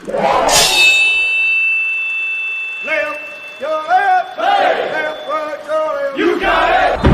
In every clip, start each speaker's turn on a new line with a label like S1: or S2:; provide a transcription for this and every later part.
S1: Left, your left, hey. Left, right, your left. You got it.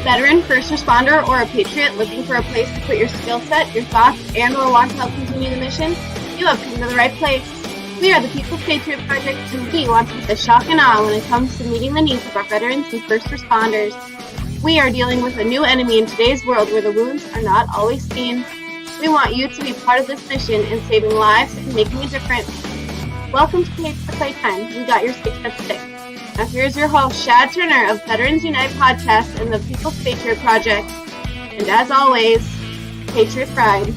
S2: Veteran, first responder, or a patriot looking for a place to put your skill set, your thoughts, and or want to help continue the mission? You have come to the right place. We are the People's Patriot Project, and we want to put the shock and awe when it comes to meeting the needs of our veterans and first responders. We are dealing with a new enemy in today's world where the wounds are not always seen. We want you to be part of this mission in saving lives and making a difference. Welcome to Playtime. We got your 6 at 6. Now here's your host, Shad Turner of Veterans Unite Podcast and the People's Patriot Project. And as always, Patriot Pride.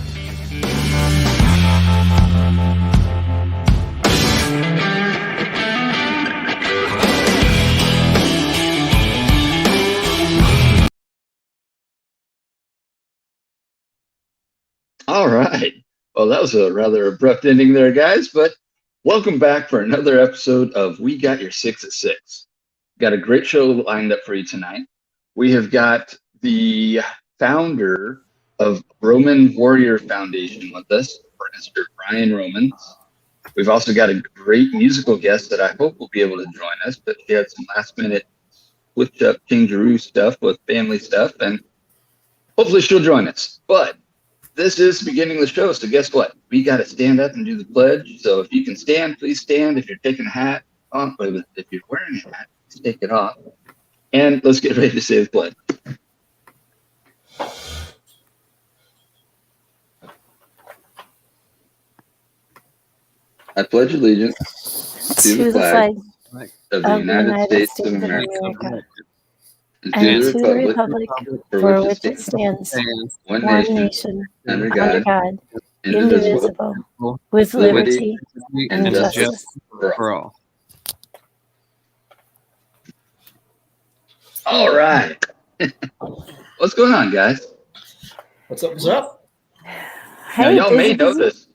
S3: All right. Well, that was a rather abrupt ending there, guys, but welcome back for another episode of We Got Your 6 at 6. Got a great show lined up for you tonight. We have got the founder of Roman Warrior Foundation with us, Mr. Brian Romans. We've also got a great musical guest that I hope will be able to join us, but she had some last-minute switch-up, changeroo stuff with family stuff, and hopefully she'll join us. But this is the beginning of the show, so guess what? We got to stand up and do the pledge. So if you can stand, please stand. If you're taking a hat off, if you're wearing a hat, please take it off. And let's get ready to say the pledge. I pledge allegiance to the flag of the United States of America. And to the republic for which it stands, one nation, under God, indivisible, with liberty and justice for all. All right. What's going on, guys?
S4: What's up? What's up?
S3: Hey, now, y'all may notice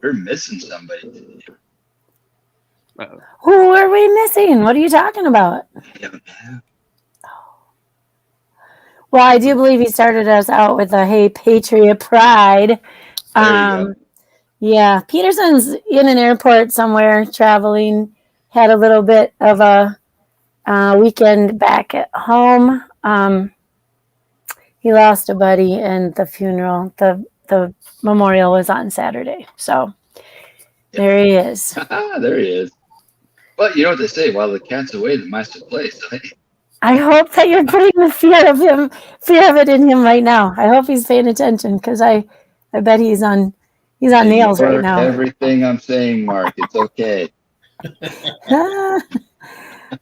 S3: we're missing somebody.
S5: Who are we missing? What are you talking about? Well, I do believe he started us out with a "Hey, Patriot Pride." Yeah, Peterson's in an airport somewhere traveling. Had a little bit of a weekend back at home. He lost a buddy, and the funeral, the memorial was on Saturday. So there he is.
S3: There he is. But you know what they say: while the cat's away, the mice will play. So
S5: I hope that you're putting the fear of it in him right now. I hope he's paying attention because I bet he's on nails right now.
S3: Everything I'm saying, Mark, it's okay.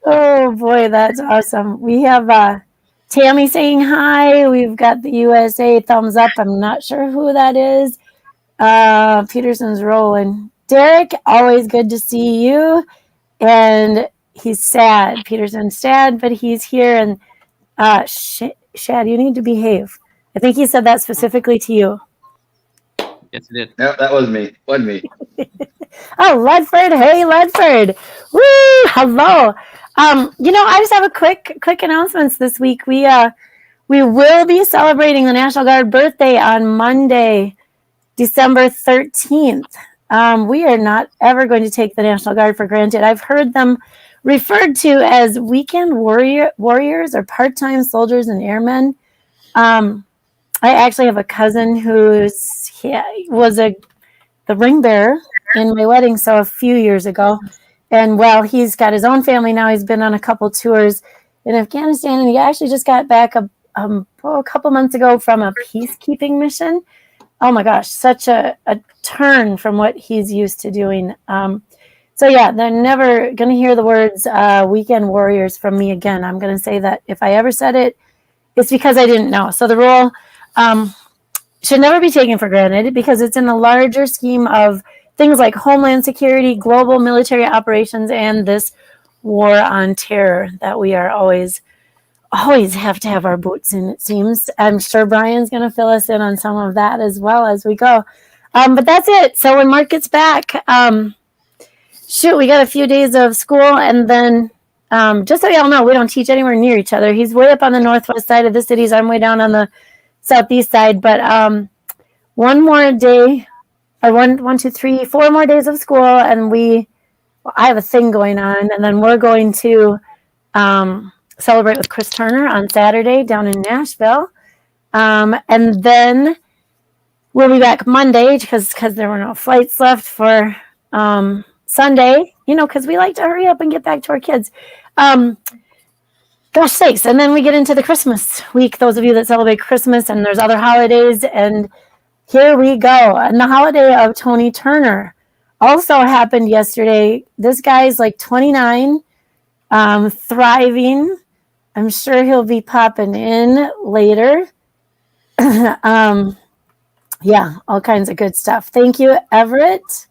S5: Oh boy, that's awesome. We have Tammy saying hi. We've got the USA thumbs up. I'm not sure who that is. Peterson's rolling. Derek, always good to see you. And he's sad. Peterson's sad, but he's here. And Shad, you need to behave. I think he said that specifically to you.
S6: Yes, it did.
S3: No, that was me. Wasn't me.
S5: Oh, Ledford. Hey, Ledford. Woo! Hello. I just have a quick announcements this week. We will be celebrating the National Guard birthday on Monday, December 13th. We are not ever going to take the National Guard for granted. I've heard them referred to as weekend warriors or part-time soldiers and airmen. I actually have a cousin who was the ring bearer in my wedding, so a few years ago. And well, he's got his own family now. He's been on a couple tours in Afghanistan, and he actually just got back a couple months ago from a peacekeeping mission. Oh my gosh, such a turn from what he's used to doing. So yeah, they're never going to hear the words weekend warriors from me again. I'm going to say that if I ever said it, it's because I didn't know. So the role should never be taken for granted because it's in the larger scheme of things like homeland security, global military operations, and this war on terror that we are always have to have our boots in, it seems. I'm sure Brian's going to fill us in on some of that as well as we go. But that's it. So when Mark gets back, we got a few days of school, and then just so y'all know, we don't teach anywhere near each other. He's way up on the northwest side of the cities. I'm way down on the southeast side. But one more day, or 1, 2, 3, 4 more days of school, and I have a thing going on, and then we're going to celebrate with Chris Turner on Saturday down in Nashville, and then we'll be back Monday because there were no flights left for Sunday, because we like to hurry up and get back to our kids. Gosh sakes. And then we get into the Christmas week, those of you that celebrate Christmas, and there's other holidays, and here we go. And the holiday of Tony Turner also happened yesterday. This guy's like 29, thriving. I'm sure he'll be popping in later. Yeah, all kinds of good stuff. Thank you, Everett.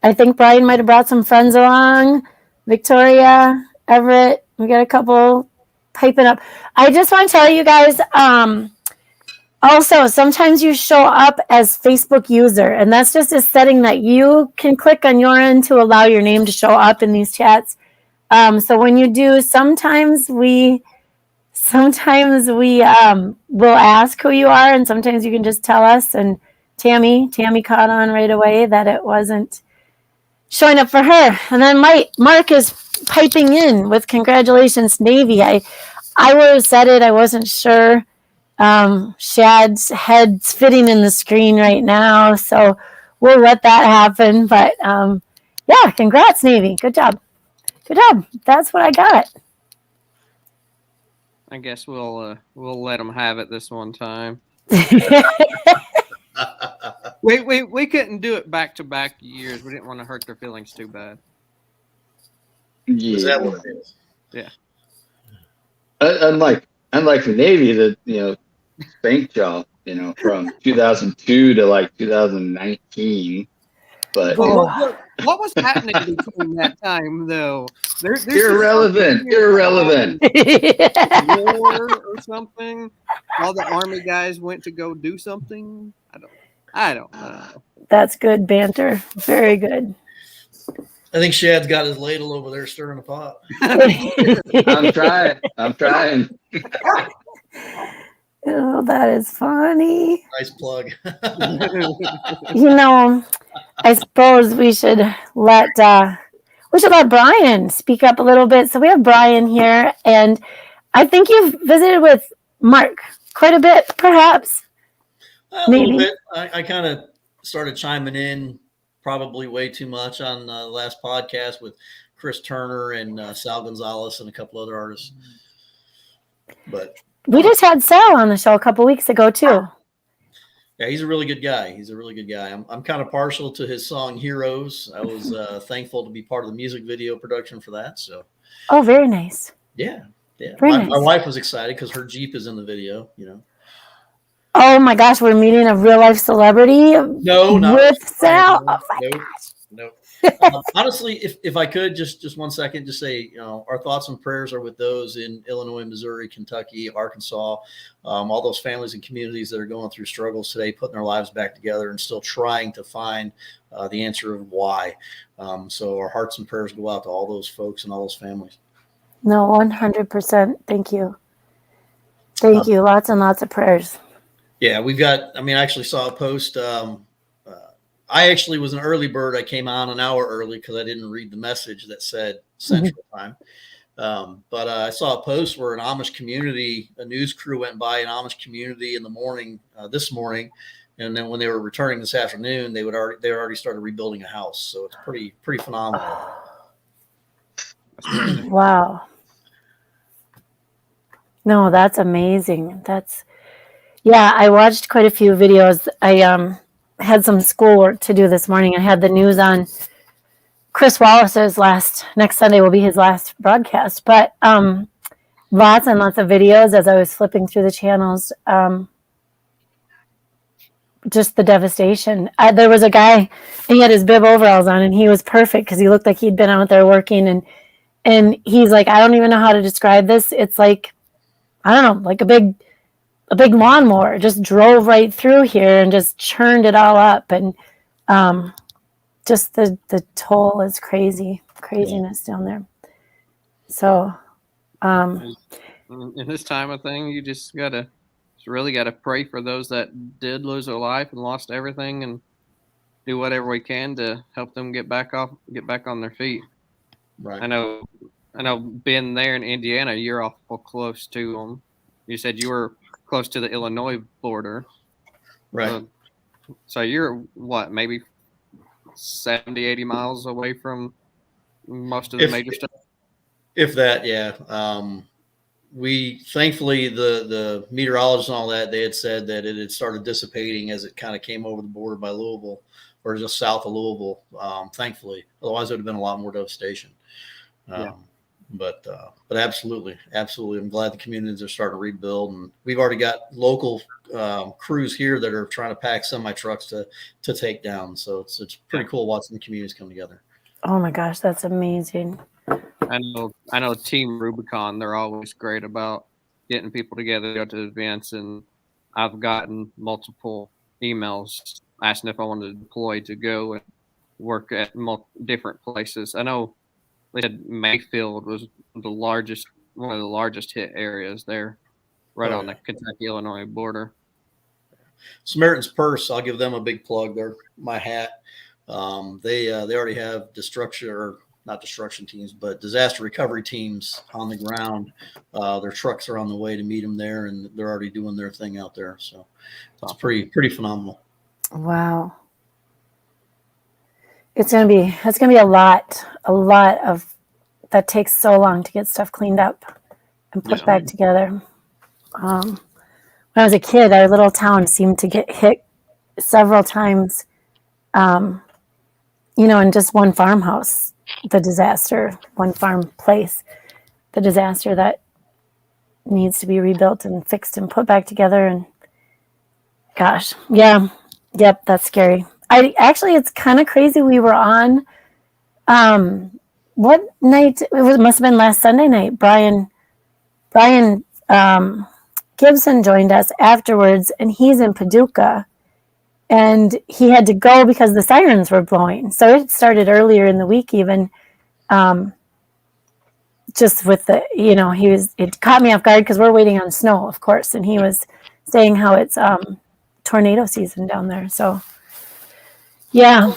S5: I think Brian might have brought some friends along. Victoria, Everett, we got a couple piping up. I just want to tell you guys, also, sometimes you show up as Facebook user, and that's just a setting that you can click on your end to allow your name to show up in these chats. So when you do, sometimes we will ask who you are, and sometimes you can just tell us. And Tammy caught on right away that it wasn't showing up for her. And then Mark is piping in with congratulations, Navy. I would have said it. I wasn't sure. Shad's head's fitting in the screen right now, so we'll let that happen. But yeah, congrats, Navy. Good job. That's what I got.
S6: I guess we'll let them have it this one time. We couldn't do it back-to-back years. We didn't want to hurt their feelings too bad.
S3: Yeah.
S4: Is that what it is?
S6: Yeah.
S3: Unlike the Navy that spanked y'all from 2002 to like 2019. But
S6: what was happening between that time though? There's
S3: irrelevant.
S6: War or something. All the Army guys went to go do something. I don't know.
S5: That's good banter. Very good.
S4: I think Shad's got his ladle over there stirring the pot.
S3: I'm trying.
S5: Oh, that is funny.
S4: Nice plug.
S5: I suppose we should let Brian speak up a little bit. So we have Brian here, and I think you've visited with Mark quite a bit, perhaps.
S4: A little bit. I kind of started chiming in probably way too much on the last podcast with Chris Turner and Sal Gonzalez and a couple other artists. But
S5: we just had Sal on the show a couple weeks ago too.
S4: Yeah, he's a really good guy. I'm kind of partial to his song Heroes. I was thankful to be part of the music video production for that. So.
S5: Oh, very nice.
S4: Yeah.
S5: Nice.
S4: My wife was excited because her Jeep is in the video.
S5: Oh my gosh, we're meeting a real life celebrity.
S4: No, not
S5: with Sal.
S4: No,
S5: oh my gosh.
S4: No. Honestly, if I could just 1 second, just say, our thoughts and prayers are with those in Illinois, Missouri, Kentucky, Arkansas, all those families and communities that are going through struggles today, putting their lives back together and still trying to find the answer of why. So our hearts and prayers go out to all those folks and all those families.
S5: No, 100%. Thank you. Thank you. Lots and lots of prayers.
S4: Yeah, I actually saw a post. I actually was an early bird. I came on an hour early because I didn't read the message that said Central Time. But I saw a post where a news crew went by an Amish community in the morning, this morning. And then when they were returning this afternoon, they already started rebuilding a house. So it's pretty phenomenal.
S6: That's crazy.
S5: Wow. No, that's amazing. Yeah, I watched quite a few videos. I had some schoolwork to do this morning. I had the news on Chris Wallace's next Sunday will be his last broadcast, but lots and lots of videos as I was flipping through the channels. Just the devastation. There was a guy, and he had his bib overalls on, and he was perfect because he looked like he'd been out there working, and he's like, I don't even know how to describe this. It's like, I don't know, like a big lawnmower just drove right through here and just churned it all up, and just the toll is craziness down there. So
S6: in this time of thing, you just really gotta pray for those that did lose their life and lost everything, and do whatever we can to help them get back on their feet.
S4: Right.
S6: I know being there in Indiana, you're awful close to them. You said you were close to the Illinois border.
S4: Right.
S6: So you're what, maybe 70, 80 miles away from most of the major stuff?
S4: If that, yeah. We thankfully the meteorologists and all that, they had said that it had started dissipating as it kind of came over the border by Louisville, or just south of Louisville. Thankfully, otherwise it would have been a lot more devastation. But absolutely, I'm glad the communities are starting to rebuild, and we've already got local crews here that are trying to pack semi trucks to take down. So it's pretty cool watching the communities come together.
S5: oh my gosh, that's amazing.
S6: I know Team Rubicon, they're always great about getting people together to go to events, and I've gotten multiple emails asking if I wanted to deploy to go and work at different places. I know they said Mayfield was one of the largest hit areas there, right on the Kentucky-Illinois border.
S4: Samaritan's Purse, I'll give them a big plug. They're my hat. They already have not destruction teams, but disaster recovery teams on the ground. Their trucks are on the way to meet them there, and they're already doing their thing out there. So it's pretty phenomenal.
S5: Wow. That's gonna be a lot of that. Takes so long to get stuff cleaned up and put back together. When I was a kid, our little town seemed to get hit several times, in just one farmhouse, one farm place, the disaster that needs to be rebuilt and fixed and put back together. And gosh, yeah, yep, that's scary. It's kind of crazy. We were on, what night? It must have been last Sunday night. Brian Gibson joined us afterwards, and he's in Paducah, and he had to go because the sirens were blowing. So it started earlier in the week, even, just with it caught me off guard because we're waiting on snow, of course, and he was saying how it's tornado season down there. So yeah,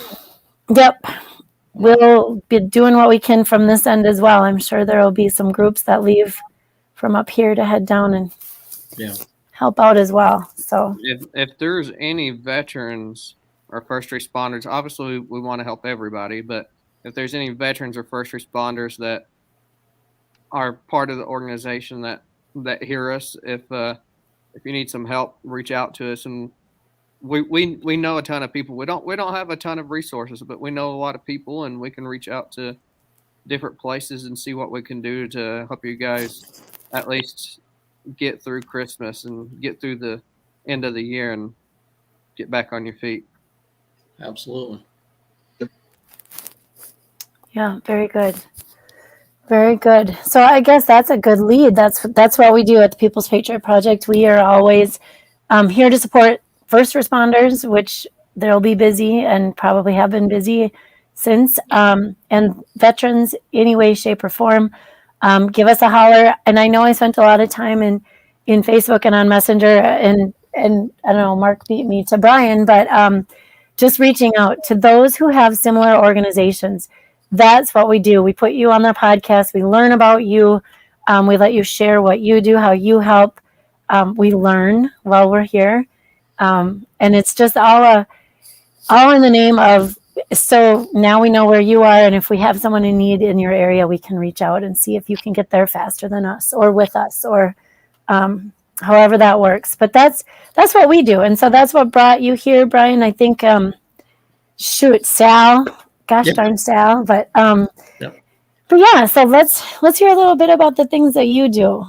S5: yep. We'll be doing what we can from this end as well. I'm sure there will be some groups that leave from up here to head down and help out as well. So
S6: if there's any veterans or first responders, obviously we want to help everybody, but if there's any veterans or first responders that are part of the organization that hear us, if you need some help, reach out to us. And we know a ton of people. We don't have a ton of resources, but we know a lot of people, and we can reach out to different places and see what we can do to help you guys at least get through Christmas and get through the end of the year and get back on your feet.
S4: Absolutely.
S5: yeah, very good. Very good. So I guess that's a good lead. That's what we do at the People's Patriot Project. We are always here to support first responders, which they'll be busy and probably have been busy since, and veterans any way, shape, or form. Give us a holler. And I know I spent a lot of time in Facebook and on Messenger, and I don't know, Mark beat me to Brian, but just reaching out to those who have similar organizations. That's what we do. We put you on the podcast. We learn about you. We let you share what you do, how you help. We learn while we're here. And it's just all in the name of so now we know where you are, and if we have someone in need in your area, we can reach out and see if you can get there faster than us or with us, or however that works. But that's what we do, and so that's what brought you here, Brian. I think Sal, gosh
S4: Yep.
S5: darn Sal, but
S4: Yep.
S5: but yeah, so let's hear a little bit about the things that you do.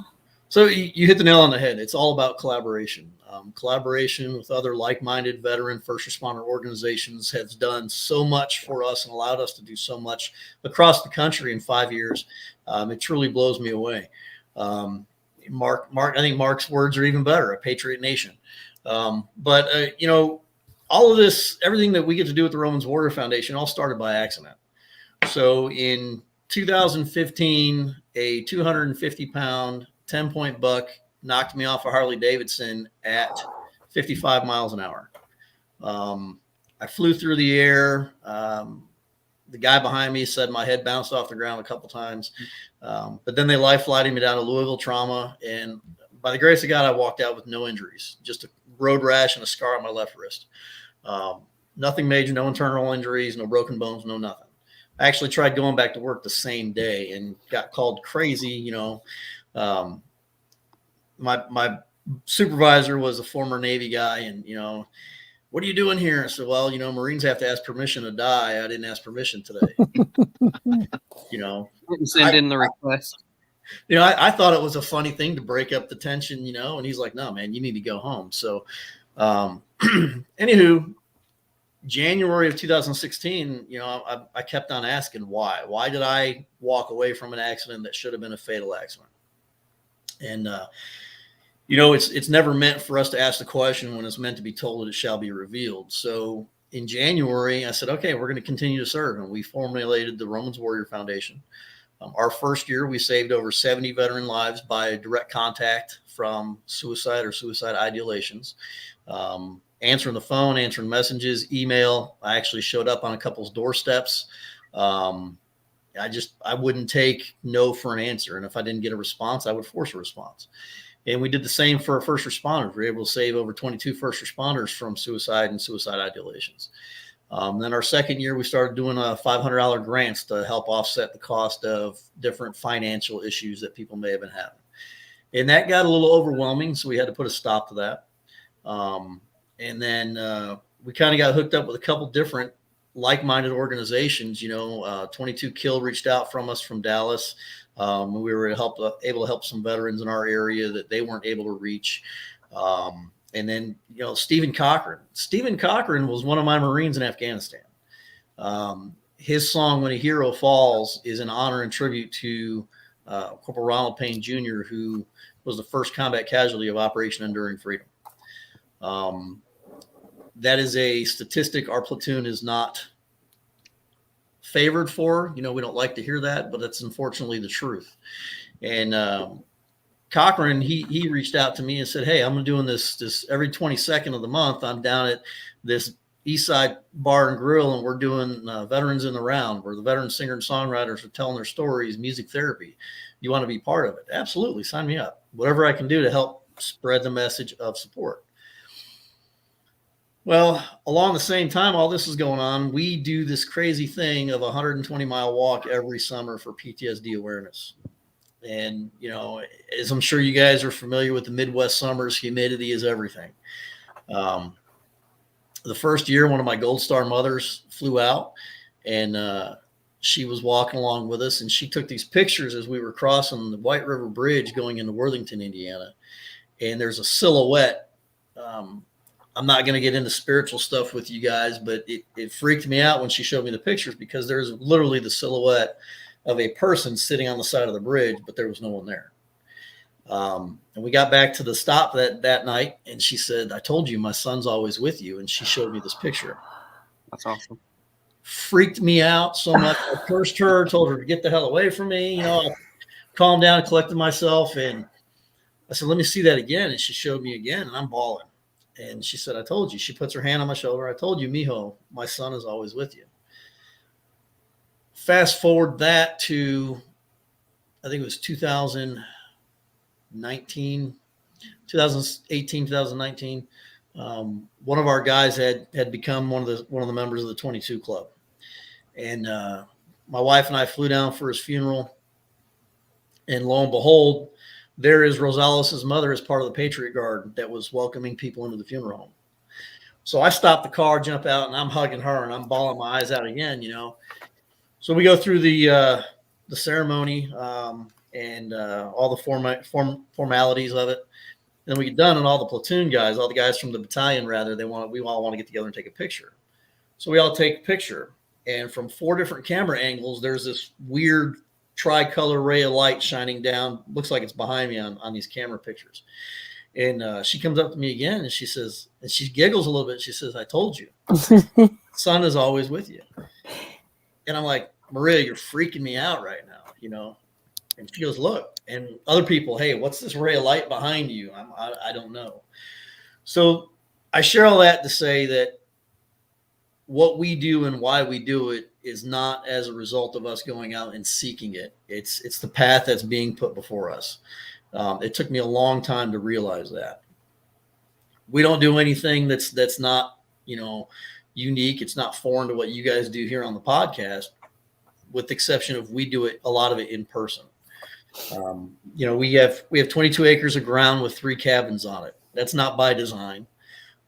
S4: So you hit the nail on the head. It's all about collaboration. Collaboration with other like-minded veteran first responder organizations has done so much for us and allowed us to do so much across the country in 5 years. It truly blows me away. Mark, I think Mark's words are even better, a Patriot Nation. But you know, all of this, everything that we get to do with the Romans Warrior Foundation all started by accident. So in 2015, a 250-pound 10-point buck knocked me off a Harley Davidson at 55 miles an hour. I flew through the air. The guy behind me said my head bounced off the ground a couple times. But then they life flighted me down to Louisville trauma. And by the grace of God, I walked out with no injuries, just a road rash and a scar on my left wrist. Nothing major, no internal injuries, no broken bones, no nothing. I actually tried going back to work the same day and got called crazy. You know, my supervisor was a former Navy guy, and, you know, what are you doing here? I said, well, you know, Marines have to ask permission to die. I didn't ask permission today. You know,
S6: Didn't send in the request.
S4: you know, I thought it was a funny thing to break up the tension, you know, and he's like, no, man, you need to go home. So, anywho, January of 2016, you know, I kept on asking why. Why did I walk away from an accident that should have been a fatal accident? And, you know, it's never meant for us to ask the question when it's meant to be told that it shall be revealed. So in January, I said, okay, we're going to continue to serve. And we formulated the Romans Warrior Foundation. Our first year, we saved over 70 veteran lives by direct contact from suicide or suicide ideations. Answering the phone, answering messages, email. I actually showed up on a couple's doorsteps. I wouldn't take no for an answer. And if I didn't get a response, I would force a response. And we did the same for our first responders. We were able to save over 22 first responders from suicide and suicide ideations. Then our second year, we started doing $500 grants to help offset the cost of different financial issues that people may have been having. And that got a little overwhelming, so we had to put a stop to that. And then we kind of got hooked up with a couple different like-minded organizations. You know, 22 Kill reached out from us from Dallas. We were able to help some veterans in our area that they weren't able to reach. And then, you know, Stephen Cochran was one of my Marines in Afghanistan. His song, When a Hero Falls, is an honor and tribute to Corporal Ronald Payne Jr., who was the first combat casualty of Operation Enduring Freedom. That is a statistic our platoon is not favored for. You know, we don't like to hear that, but that's unfortunately the truth. And Cochran, he reached out to me and said, hey, I'm doing this every 22nd of the month. I'm down at this East Side Bar and Grill, and we're doing Veterans in the Round, where the veteran singer and songwriters are telling their stories, music therapy. You want to be part of it? Absolutely. Sign me up. Whatever I can do to help spread the message of support. Well, along the same time, all this is going on, we do this crazy thing of a 120-mile walk every summer for PTSD awareness. And, you know, as I'm sure you guys are familiar with the Midwest summers, humidity is everything. The first year, one of my Gold Star mothers flew out, and she was walking along with us, and she took these pictures as we were crossing the White River Bridge going into Worthington, Indiana. And there's a silhouette. I'm not going to get into spiritual stuff with you guys, but it freaked me out when she showed me the pictures, because there's literally the silhouette of a person sitting on the side of the bridge, but there was no one there. And we got back to the stop that night, and she said, I told you my son's always with you. And she showed me this picture.
S6: That's awesome.
S4: Freaked me out so much. I cursed her, told her to get the hell away from me. You know, I calmed down, collected myself, and I said, let me see that again. And she showed me again, and I'm bawling. And she said, I told you. She puts her hand on my shoulder. I told you, mijo, my son is always with you. Fast forward that to, I think it was 2018, 2019. One of our guys had become one of the members of the 22 Club. And my wife and I flew down for his funeral. And lo and behold, there is Rosales' mother as part of the Patriot Guard that was welcoming people into the funeral home. So I stop the car, jump out, and I'm hugging her, and I'm bawling my eyes out again, So we go through the ceremony and all the formalities of it. Then we get done, and all the platoon guys, all the guys from the battalion, rather, we all want to get together and take a picture. So we all take a picture, and from 4 different camera angles, there's this weird tricolor ray of light shining down. Looks like it's behind me on these camera pictures. And she comes up to me again, and she says, and she giggles a little bit. She says, "I told you, son is always with you." And I'm like, "Maria, you're freaking me out right now, And she goes, "Look," and other people, "Hey, what's this ray of light behind you?" I don't know. So I share all that to say that what we do and why we do it is not as a result of us going out and seeking it. It's the path that's being put before us. It took me a long time to realize that. We don't do anything that's not, unique. It's not foreign to what you guys do here on the podcast, with the exception of we do it, a lot of it in person. We have 22 acres of ground with 3 cabins on it. That's not by design.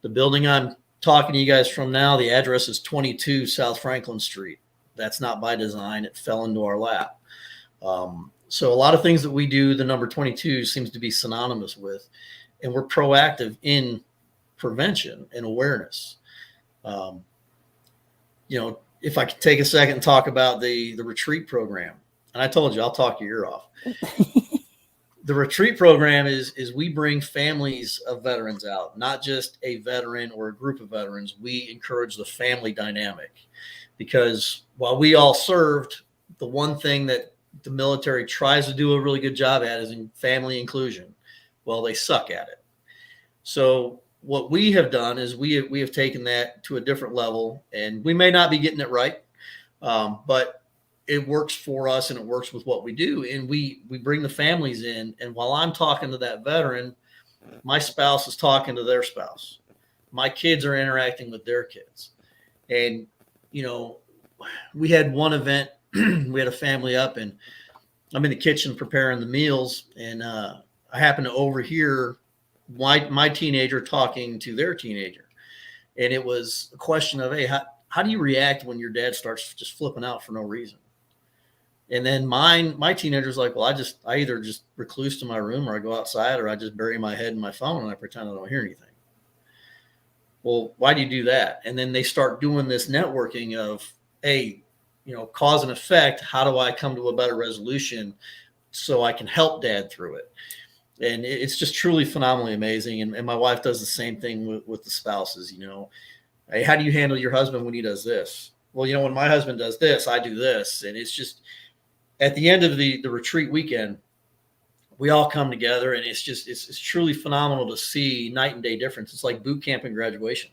S4: The building I'm talking to you guys from now, the address is 22 South Franklin Street. That's not by design. It fell into our lap. So a lot of things that we do, the number 22 seems to be synonymous with, and we're proactive in prevention and awareness. If I could take a second and talk about the retreat program, and I told you, I'll talk your ear off. The retreat program is we bring families of veterans out, not just a veteran or a group of veterans. We encourage the family dynamic, because while we all served, the one thing that the military tries to do a really good job at is in family inclusion. Well, they suck at it. So what we have done is we have taken that to a different level, and we may not be getting it right, but it works for us and it works with what we do. And we bring the families in. And while I'm talking to that veteran, my spouse is talking to their spouse. My kids are interacting with their kids. And, we had one event, we had a family up, and I'm in the kitchen preparing the meals. And I happened to overhear my teenager talking to their teenager. And it was a question of, hey, how do you react when your dad starts just flipping out for no reason? And then my teenager's like, well, I either just recluse to my room, or I go outside, or I just bury my head in my phone and I pretend I don't hear anything. Well, why do you do that? And then they start doing this networking of, hey, cause and effect. How do I come to a better resolution so I can help dad through it? And it's just truly phenomenally amazing. And my wife does the same thing with the spouses. Hey, how do you handle your husband when he does this? Well, when my husband does this, I do this. And it's just, at the end of the retreat weekend, we all come together, and it's truly phenomenal to see night and day difference. It's like boot camp and graduation.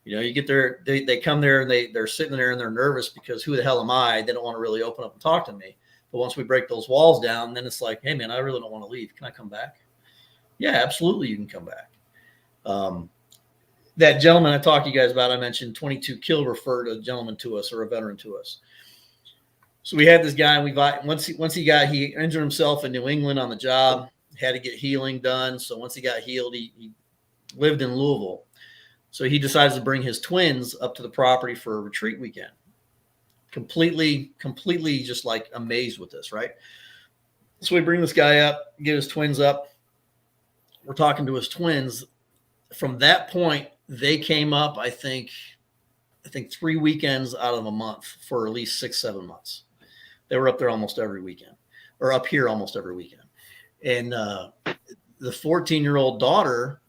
S4: You get there, they come there, and they're sitting there and they're nervous because who the hell am I? They don't want to really open up and talk to me. But once we break those walls down, then it's like, hey man, I really don't want to leave. Can I come back? Yeah, absolutely. You can come back. That gentleman I talked to you guys about, I mentioned 22 Kill referred a gentleman to us, or a veteran to us. So we had this guy, and he injured himself in New England on the job, had to get healing done. So once he got healed, he lived in Louisville. So he decides to bring his twins up to the property for a retreat weekend. Completely just like amazed with this, right? So we bring this guy up, get his twins up. We're talking to his twins. From that point, they came up, I think 3 weekends out of a month for at least 6-7 months. They were up there almost every weekend, or up here almost every weekend. And the 14-year-old daughter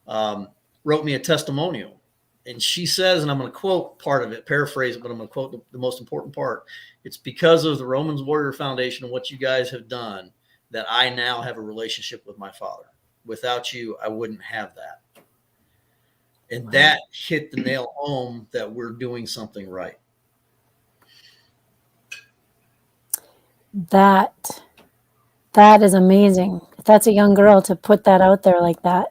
S4: wrote me a testimonial. And she says, and I'm going to quote part of it, paraphrase it, but I'm going to quote the most important part. It's because of the Romans Warrior Foundation and what you guys have done that I now have a relationship with my father. Without you, I wouldn't have that. And that hit the nail home that we're doing something right.
S5: That is amazing. If that's a young girl to put that out there like that.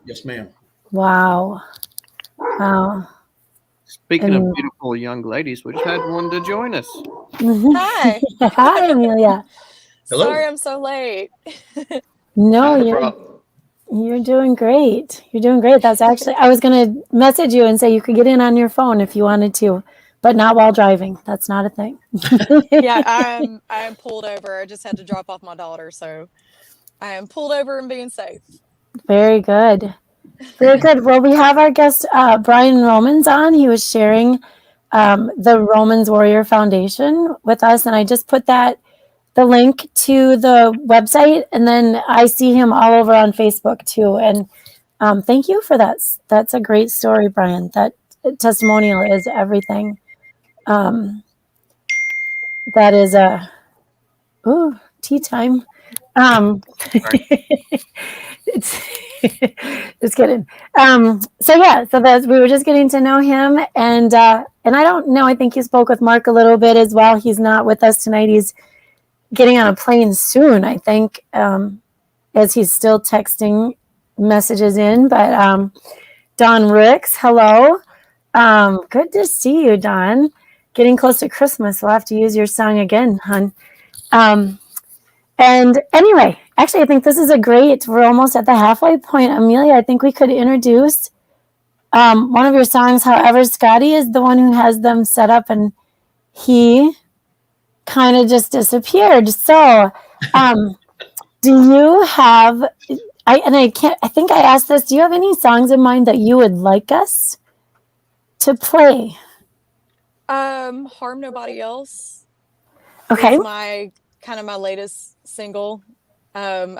S4: Yes, ma'am.
S5: Wow.
S6: Speaking of
S5: And-
S6: beautiful young ladies, we just had one to join us.
S7: Hi.
S5: Hi, Amelia.
S4: Hello.
S7: Sorry I'm so late.
S5: No,
S3: Not a
S5: you're
S3: problem.
S5: you're doing great. You're doing great. That's actually I was gonna message you and say you could get in on your phone if you wanted to, but not while driving. That's not a thing.
S7: Yeah, I'm pulled over. I just had to drop off my daughter, so I am pulled over and being safe.
S5: Very good. Very good. Well, we have our guest Brian Romans on. He was sharing the Romans Warrior Foundation with us, and I just put the link to the website, and then I see him all over on Facebook too. And thank you for that. That's a great story, Brian. That testimonial is everything. That is tea time. It's just kidding. So yeah, so that we were just getting to know him, and I don't know. I think you spoke with Mark a little bit as well. He's not with us tonight. He's getting on a plane soon, I think, as he's still texting messages in. But Don Ricks, hello. Good to see you, Don. Getting close to Christmas. We'll have to use your song again, hon. And anyway, actually, I think this is we're almost at the halfway point. Amelia, I think we could introduce one of your songs. However, Scotty is the one who has them set up, and he kind of just disappeared. So, do you have, I think I asked this, do you have any songs in mind that you would like us to play?
S7: Harm Nobody Else.
S5: Okay.
S7: It's my latest single. I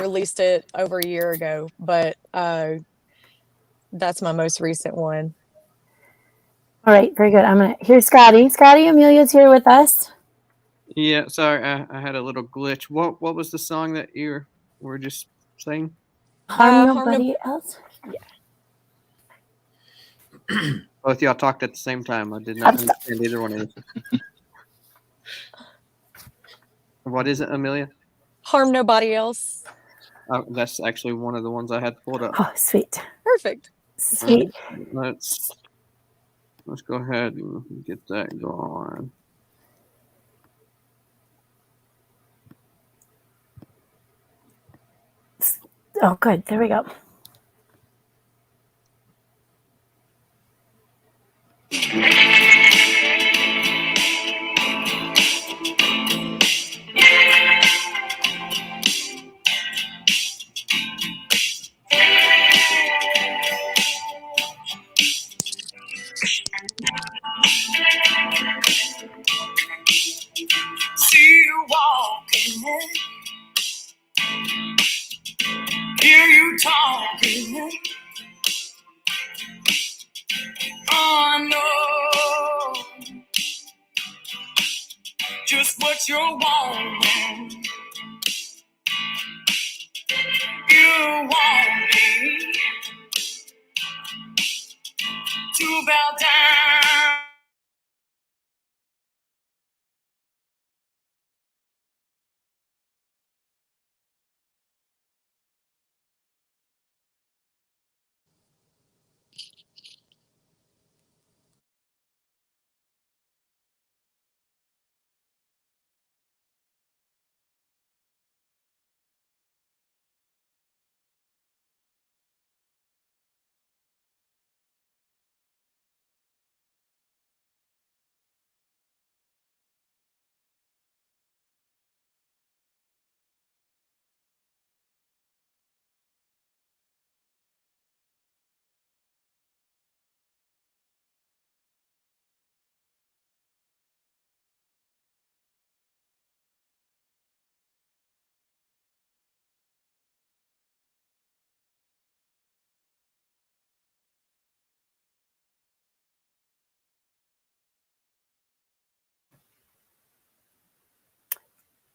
S7: released it over a year ago, but that's my most recent one.
S5: All right, very good. Here's Scotty. Scotty, Amelia's here with us.
S6: Yeah, sorry, I had a little glitch. What was the song that you were just saying?
S5: Harm Nobody Else?
S6: Both y'all talked at the same time. I did not understand either one of you. What is it, Amelia?
S7: Harm Nobody Else.
S6: That's actually one of the ones I had pulled up.
S5: Oh, sweet.
S7: Perfect.
S5: Sweet.
S6: Let's go ahead and get that going.
S5: Oh, good. There we go.
S1: See you walking, hear you talking. I know just what you're wanting. You want me to bow down.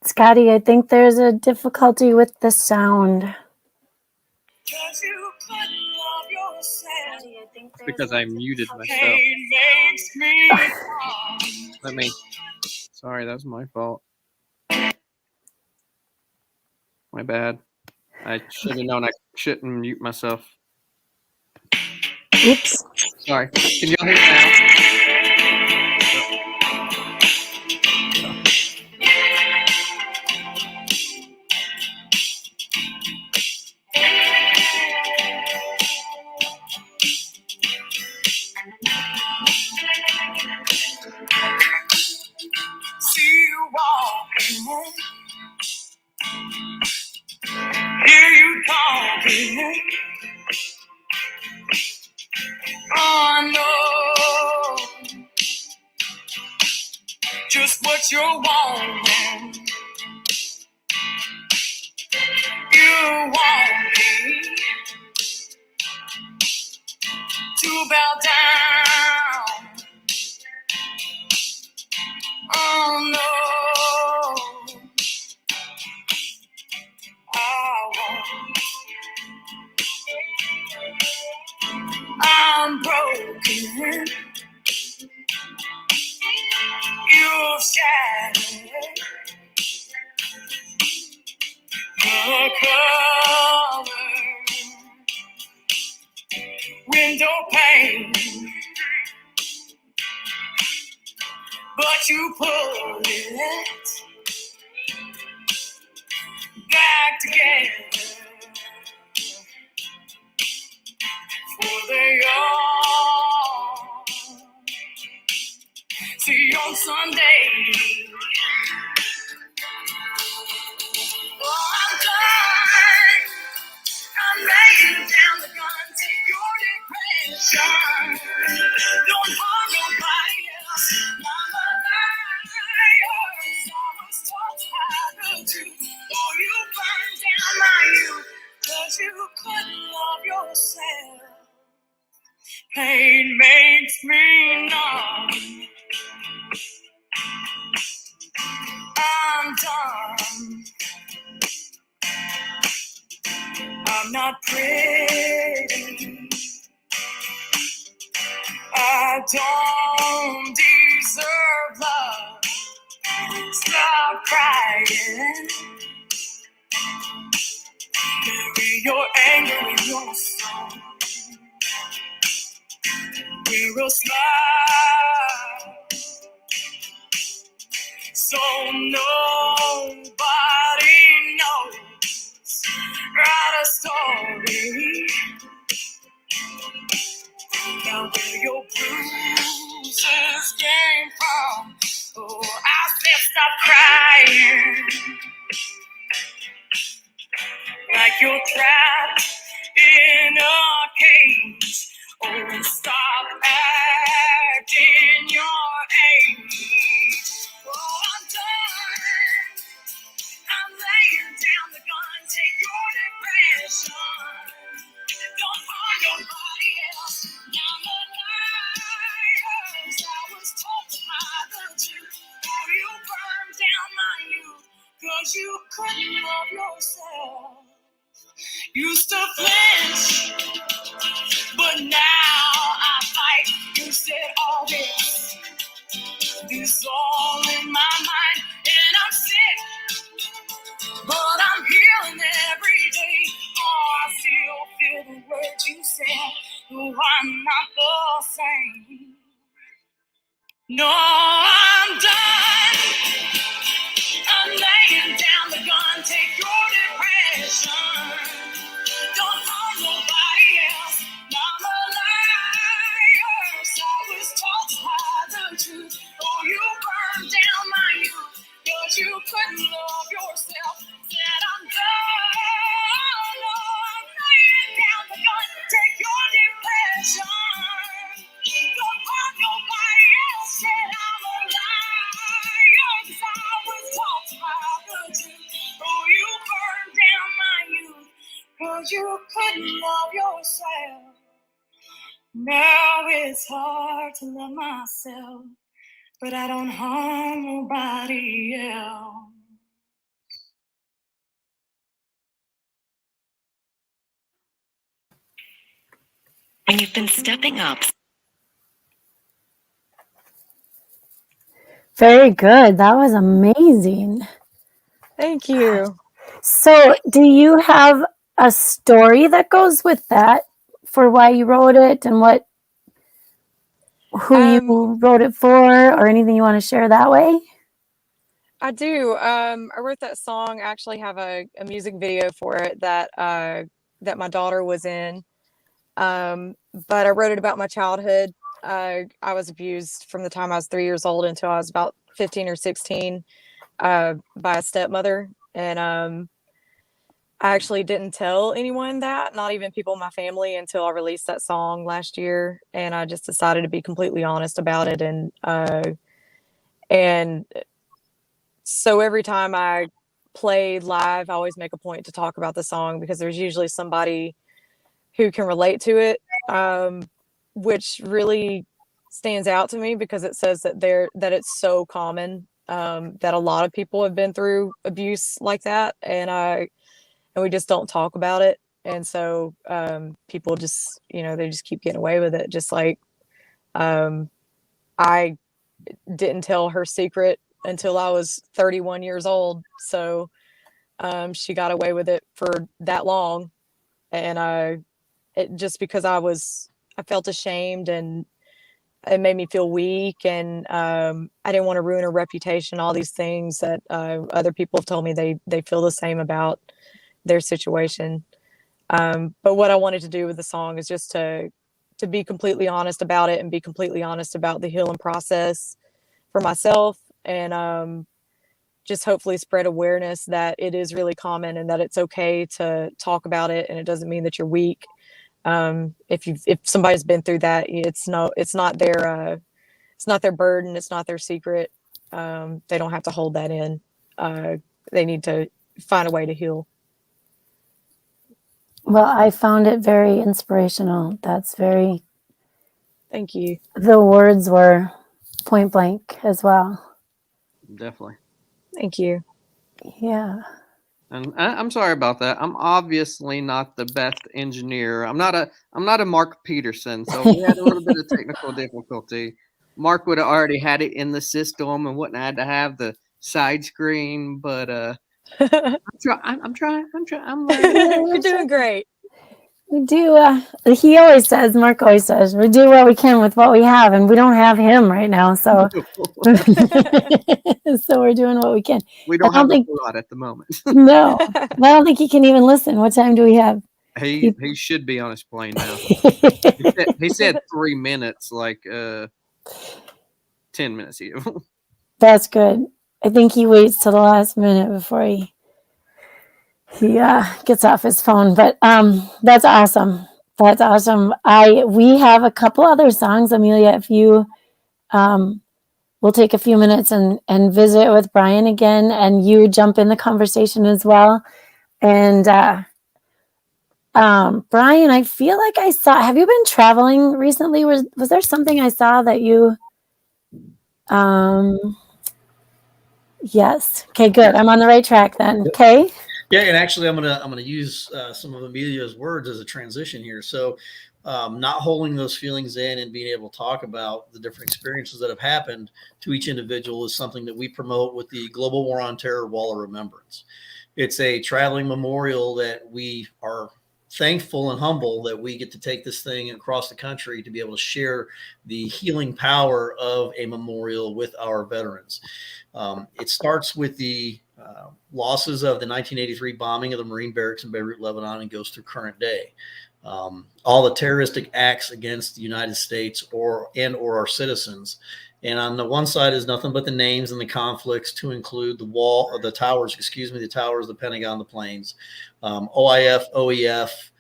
S5: Scotty, I think there's a difficulty with the sound.
S6: Because I muted myself. Sorry, that was my fault. My bad. I should have known I shouldn't mute myself.
S5: Oops.
S6: Sorry. Can y'all hear me now?
S1: See you walking, hear you talking. I know just what you're wanting. You want me to bow down. Oh no, I won't. I'm broken. You've shattered the color window pane, but you pull it back together for the all. See you on Sunday. Oh, I'm done. I'm laying down the gun. Take your depression. Don't harm nobody else. I'm a liar. Someone's taught how to do. Oh, you burned down my youth. 'Cause you couldn't love yourself. Pain makes me numb. I'm done. I'm not pretty. I don't deserve love. Stop crying. Bury your anger in your soul. Wear a smile so nobody knows. Write a story. Now where your bruises came from. Oh, I said stop crying. Like you're trapped in a cage. Oh, stop acting your age. Oh, I'm done. I'm laying down the gun. Take your depression. Don't harm nobody else. I'm a liar. I was told to hide the truth. Oh, you burned down my youth. 'Cause you couldn't love yourself. Used to flinch, but now I fight. You said all this all in my mind, and I'm sick, but I'm healing every day. Oh, I still feel the words you said. Oh, I'm not the same. No, I'm done. I'm laying down the gun. Take your depression. Don't harm nobody else. I'm a liar. I was taught to hide the truth. Oh, you burned down my youth. 'Cause you couldn't love yourself. Said I'm done. No, I'm laying down the gun. Take your depression. Don't harm nobody else. Said I'm a liar. 'Cause I was taught to hide the truth. Oh, you burned down my youth. 'Cause you couldn't love yourself. Now it's hard to love myself, but I don't harm nobody else.
S8: And you've been stepping up.
S5: Very good. That was amazing.
S7: Thank you.
S5: So, do you have a story that goes with that for why you wrote it and who you wrote it for, or anything you want to share that way?
S7: I do. I wrote that song. I actually have a music video for it that my daughter was in. But I wrote it about my childhood. I was abused from the time I was 3 years old until I was about 15 or 16 by a stepmother. And I actually didn't tell anyone that, not even people in my family, until I released that song last year. And I just decided to be completely honest about it. And so every time I play live, I always make a point to talk about the song, because there's usually somebody who can relate to it, which really stands out to me, because it says that it's so common, that a lot of people have been through abuse like that, and we just don't talk about it. And so people just, they just keep getting away with it. Just like I didn't tell her secret until I was 31 years old. So she got away with it for that long. And just because I felt ashamed, and it made me feel weak, and I didn't want to ruin her reputation, all these things that other people have told me they feel the same about their situation. But what I wanted to do with the song is just to be completely honest about it, and be completely honest about the healing process for myself, and just hopefully spread awareness that it is really common, and that it's okay to talk about it, and it doesn't mean that you're weak. If somebody's been through that, it's not their burden, it's not their secret. They don't have to hold that in. They need to find a way to heal.
S5: Well, I found it very inspirational.
S7: Thank you.
S5: The words were point blank as well.
S6: Definitely.
S7: Thank you.
S5: Yeah.
S6: And I'm sorry about that. I'm obviously not the best engineer. I'm not a Mark Peterson, so we had a little bit of technical difficulty. Mark would have already had it in the system and wouldn't have had to have the side screen, but I'm trying. I'm learning.
S7: You're doing great.
S5: We do. Mark always says, we do what we can with what we have, and we don't have him right now, so so we're doing what we can.
S6: We don't have a lot at the moment.
S5: No, I don't think he can even listen. What time do we have?
S6: He should be on his plane now. He said 3 minutes, like 10 minutes here.
S5: That's good. I think he waits till the last minute before he gets off his phone. But that's awesome. That's awesome. We have a couple other songs, Amelia. If you we'll take a few minutes and visit with Brian again, and you jump in the conversation as well. And Brian, I feel like I saw. Have you been traveling recently? Was there something I saw that you? Yes. Okay. Good. I'm on the right track then. Okay.
S4: Yeah, and actually, I'm gonna use some of Amelia's words as a transition here. So, not holding those feelings in and being able to talk about the different experiences that have happened to each individual is something that we promote with the Global War on Terror Wall of Remembrance. It's a traveling memorial that we are thankful and humble that we get to take this thing across the country to be able to share the healing power of a memorial with our veterans. It starts with the losses of the 1983 bombing of the Marine barracks in Beirut, Lebanon, and goes through current day. All the terroristic acts against the United States or our citizens. And on the one side is nothing but the names and the conflicts, to include the towers, the Pentagon, the planes, OIF, OEF,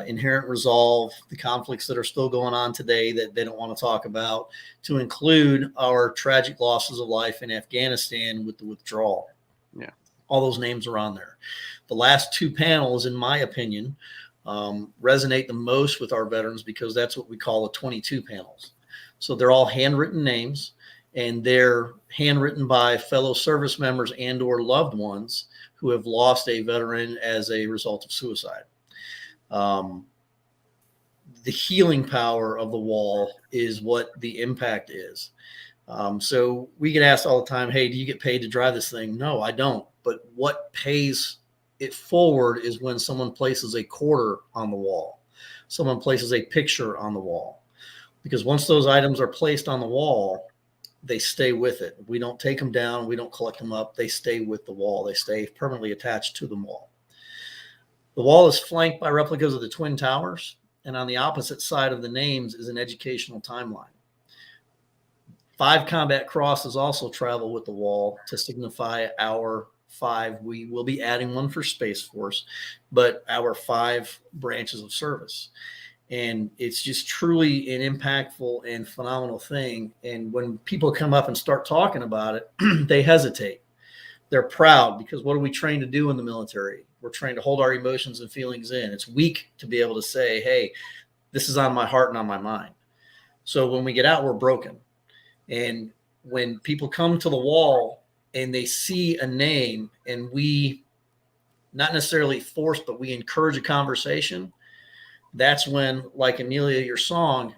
S4: Inherent Resolve, the conflicts that are still going on today that they don't want to talk about, to include our tragic losses of life in Afghanistan with the withdrawal.
S6: Yeah.
S4: All those names are on there. The last two panels, in my opinion, resonate the most with our veterans, because that's what we call the 22 panels. So they're all handwritten names, and they're handwritten by fellow service members and or loved ones who have lost a veteran as a result of suicide. The healing power of the wall is what the impact is. So we get asked all the time, hey, do you get paid to drive this thing? No, I don't. But what pays it forward is when someone places a quarter on the wall. someone places a picture on the wall. Because once those items are placed on the wall, they stay with it. We don't take them down. We don't collect them up. They stay with the wall. They stay permanently attached to the wall. The wall is flanked by replicas of the Twin Towers, and on the opposite side of the names is an educational timeline. 5 combat crosses also travel with the wall to signify our 5. We will be adding one for Space Force, but our 5 branches of service. And it's just truly an impactful and phenomenal thing. And when people come up and start talking about it, they hesitate. They're proud, because what are we trained to do in the military? We're trained to hold our emotions and feelings in. It's weak to be able to say, hey, this is on my heart and on my mind. So when we get out, we're broken. And when people come to the wall and they see a name, and we not necessarily force, but we encourage a conversation, that's when, like Amelia, your song,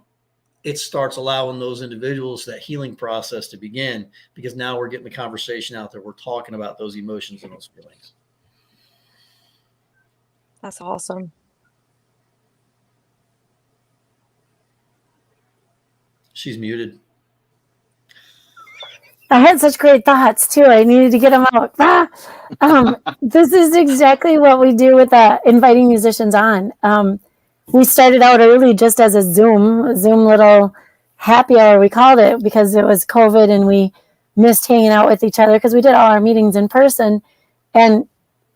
S4: it starts allowing those individuals that healing process to begin, because now we're getting the conversation out there. We're talking about those emotions and those feelings.
S7: That's awesome.
S4: She's muted.
S5: I had such great thoughts too. I needed to get them out. This is exactly what we do with inviting musicians on. We started out early just as a Zoom little happy hour, we called it, because it was COVID and we missed hanging out with each other, because we did all our meetings in person. And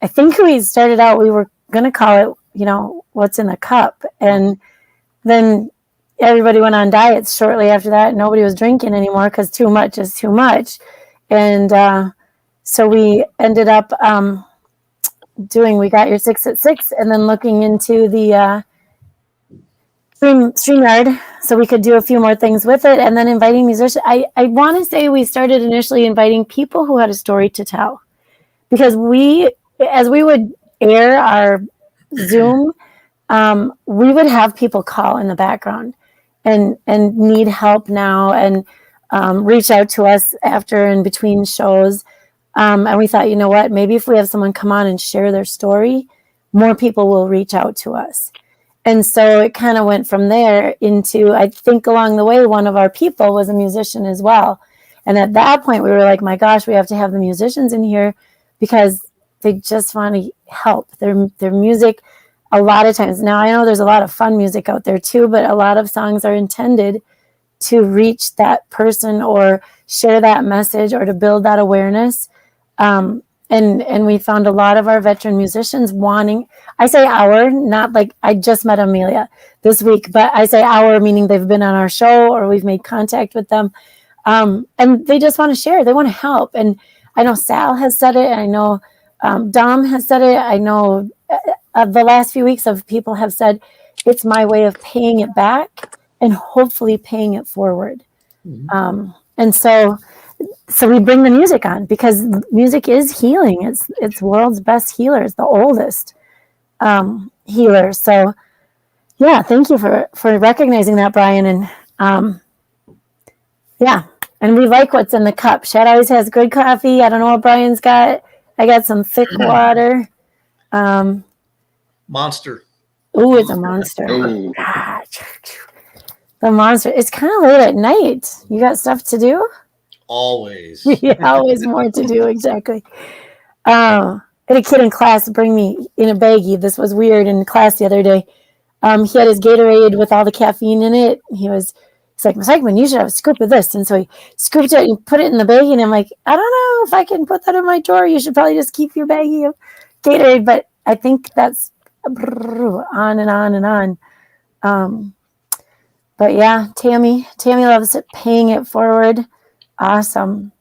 S5: I think we started out, we were going to call it, what's in the cup. And then everybody went on diets shortly after that. Nobody was drinking anymore, because too much is too much. And so we ended up doing We Got Your 6 at 6, and then looking into the StreamYard, so we could do a few more things with it, and then inviting musicians. I want to say we started initially inviting people who had a story to tell, because as we would air our Zoom, we would have people call in the background and need help now, and reach out to us after and between shows. And we thought, you know what, maybe if we have someone come on and share their story, more people will reach out to us. And so it kind of went from there into, I think along the way, one of our people was a musician as well. And at that point, we were like, my gosh, we have to have the musicians in here, because they just want to help. Their music, a lot of times, now I know there's a lot of fun music out there too, but a lot of songs are intended to reach that person or share that message or to build that awareness. And we found a lot of our veteran musicians wanting, I say our, not like I just met Amelia this week, but I say our, meaning they've been on our show or we've made contact with them. And they just want to share. They want to help. And I know Sal has said it. And I know Dom has said it. I know the last few weeks of people have said, it's my way of paying it back and hopefully paying it forward. Mm-hmm. And so we bring the music on, because music is healing. It's world's best healer. It's the oldest healer. So yeah, thank you for recognizing that, Brian. And yeah, and we like what's in the cup. Shad always has good coffee. I don't know what Brian's got. I got some thick water.
S4: Monster.
S5: Ooh, it's a monster.
S3: Ooh.
S5: God. The monster. It's kind of late at night. You got stuff to do?
S4: Always.
S5: Yeah, always more to do, exactly. I had a kid in class bring me in a baggie. This was weird in class the other day. He had his Gatorade with all the caffeine in it. He's like, Miss Eichmann, you should have a scoop of this. And so he scooped it and put it in the baggie. And I'm like, I don't know if I can put that in my drawer. You should probably just keep your baggie of Gatorade. But I think that's on and on and on. But yeah, Tammy loves it, paying it forward. Awesome.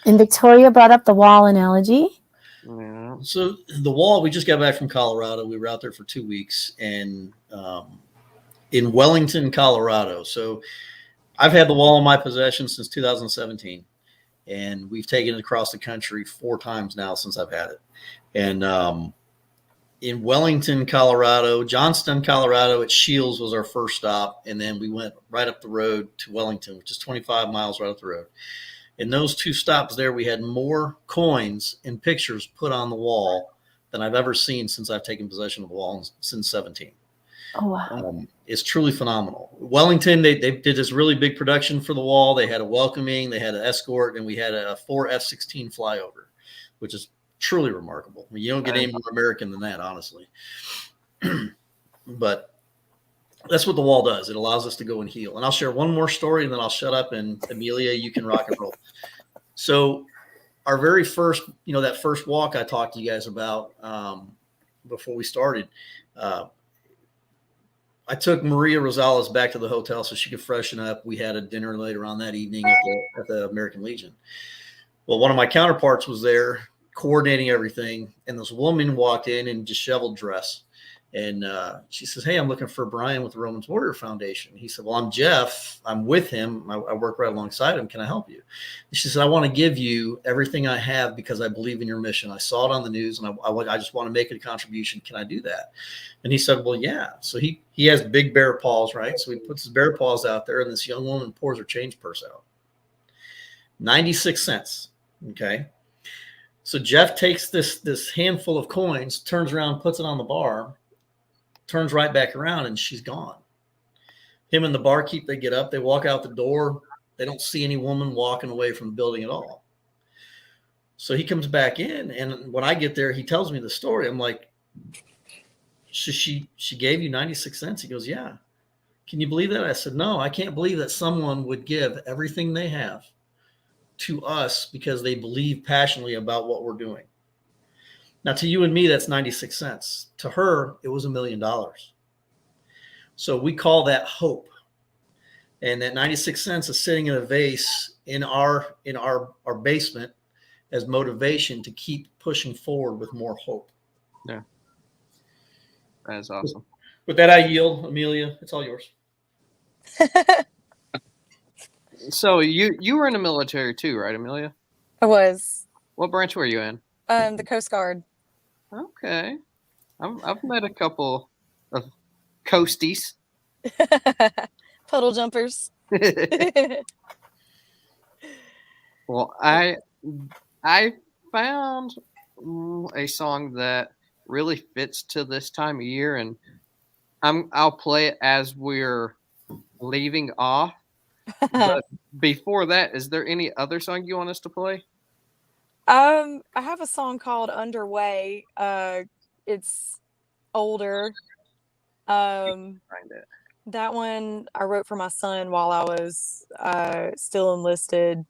S5: And Victoria brought up the wall analogy.
S6: Yeah.
S4: So the wall, we just got back from Colorado. We were out there for 2 weeks, and in Wellington, Colorado. So I've had the wall in my possession since 2017, and we've taken it across the country 4 times now since I've had it. And in Wellington, Colorado, Johnston, Colorado, at Shields was our first stop. And then we went right up the road to Wellington, which is 25 miles right up the road. In those 2 stops there, we had more coins and pictures put on the wall than I've ever seen since I've taken possession of the wall since 17.
S5: Oh, wow.
S4: Is truly phenomenal. Wellington, they did this really big production for the wall. They had a welcoming, they had an escort, and we had a 4 F-16 flyover, which is truly remarkable. I mean, you don't get any more American than that, honestly. But that's what the wall does. It allows us to go and heal. And I'll share one more story, and then I'll shut up, and Amelia, you can rock and roll. So our very first, that first walk I talked to you guys about before we started, I took Maria Rosales back to the hotel so she could freshen up. We had a dinner later on that evening at the American Legion. Well, one of my counterparts was there coordinating everything, and this woman walked in disheveled dress. And she says, "Hey, I'm looking for Brian with the Romans Warrior Foundation." He said, "Well, I'm Jeff. I'm with him. I work right alongside him. Can I help you?" And she said, "I want to give you everything I have because I believe in your mission. I saw it on the news, and I just want to make a contribution. Can I do that?" And he said, "Well, yeah." So he has big bear paws, right? So he puts his bear paws out there, and this young woman pours her change purse out. 96 cents. Okay. So Jeff takes this handful of coins, turns around, puts it on the bar, turns right back around, and she's gone. Him and the barkeep, they get up, they walk out the door. They don't see any woman walking away from the building at all. So he comes back in, and when I get there, he tells me the story. I'm like, she gave you 96 cents? He goes, "Yeah." "Can you believe that?" I said, "No, I can't believe that someone would give everything they have to us because they believe passionately about what we're doing." Now, to you and me, that's 96 cents. To her, it was $1 million. So we call that hope. And that 96 cents is sitting in a vase in our basement as motivation to keep pushing forward with more hope.
S6: Yeah. That is awesome.
S4: With that, I yield. Amelia, it's all yours.
S6: So you were in the military too, right, Amelia?
S7: I was.
S6: What branch were you in?
S7: The Coast Guard.
S6: Okay. I've met a couple of coasties.
S7: Puddle jumpers.
S6: Well, I found a song that really fits to this time of year, and I'll play it as we're leaving off. But before that, is there any other song you want us to play?
S7: I have a song called Underway. It's older.
S6: Find it.
S7: That one I wrote for my son while I was still enlisted.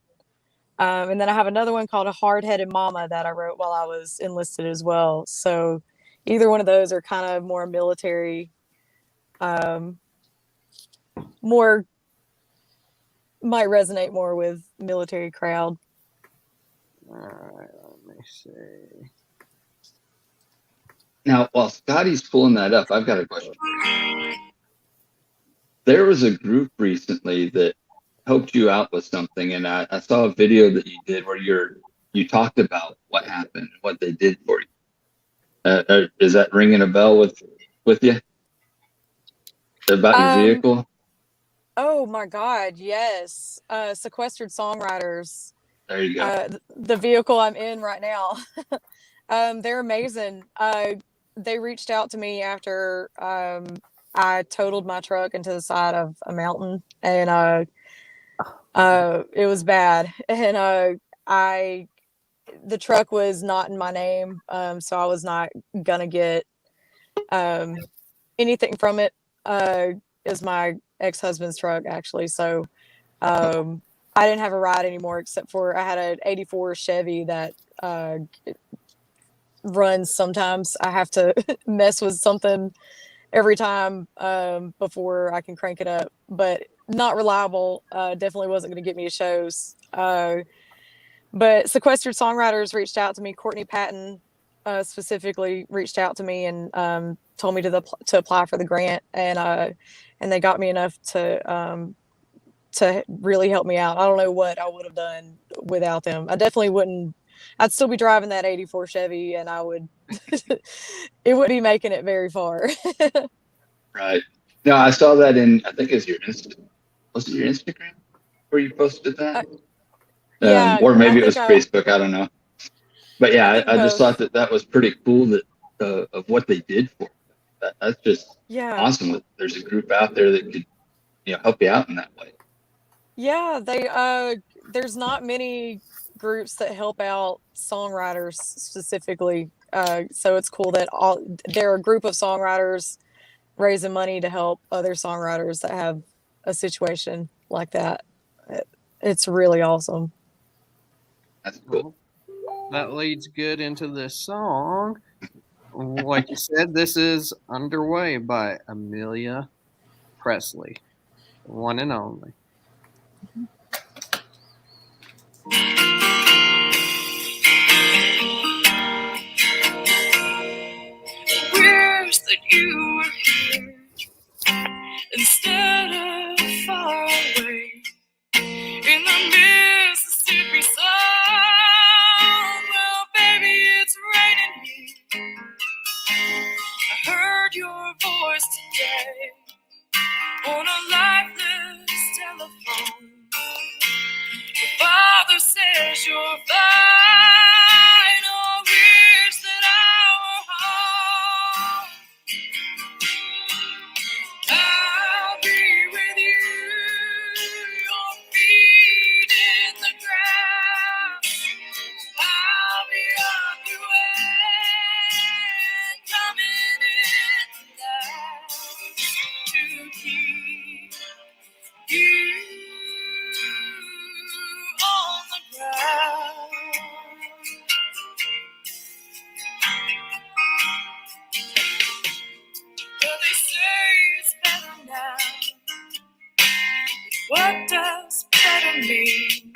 S7: And then I have another one called A Hard-Headed Mama that I wrote while I was enlisted as well. So either one of those are kind of more military, more might resonate more with military crowd.
S6: All right, let me see.
S3: Now, while Scotty's pulling that up, I've got a question. There was a group recently that helped you out with something, and I saw a video that you did where you talked about what happened, what they did for you. Is that ringing a bell with you? About your vehicle?
S7: Oh my God, yes. Sequestered Songwriters.
S3: There you go.
S7: The vehicle I'm in right now. They're amazing. They reached out to me after I totaled my truck into the side of a mountain, and it was bad. And the truck was not in my name, so I was not gonna get anything from it. Is my ex-husband's truck, actually. So I didn't have a ride anymore, except for I had an 84 Chevy that runs sometimes. I have to mess with something every time before I can crank it up, but not reliable. Definitely wasn't going to get me to shows. But Sequestered Songwriters reached out to me. Courtney Patton specifically reached out to me and told me to apply for the grant, and they got me enough to really help me out. I don't know what I would have done without them. I definitely wouldn't. I'd still be driving that 84 Chevy, and I would. It would be making it very far.
S3: Right. No, I saw that in. I think it's your Instagram. Was it your Instagram where you posted that?
S7: Yeah,
S3: or maybe it was Facebook. I don't know. But yeah, I just
S7: both.
S3: thought that was pretty cool that of what they did for you. That's just
S7: Yeah.
S3: awesome that there's a group out there that could, help you out in that way.
S7: Yeah, there's not many groups that help out songwriters specifically. So it's cool that they're a group of songwriters raising money to help other songwriters that have a situation like that. It's really awesome.
S3: That's cool.
S6: That leads good into this song. Like you said, this is Underway by Amelia Presley, one and only.
S1: Wish that you were here instead of far away in the Mississippi sun. Well, baby, it's raining here. I heard your voice today on a lifeless telephone. Your father says you're fine. Oh, wish that I were home. I'll be with you, your feet in the grass. I'll be on your way, coming in to keep you on the ground. Well, they say it's better now. What does better mean?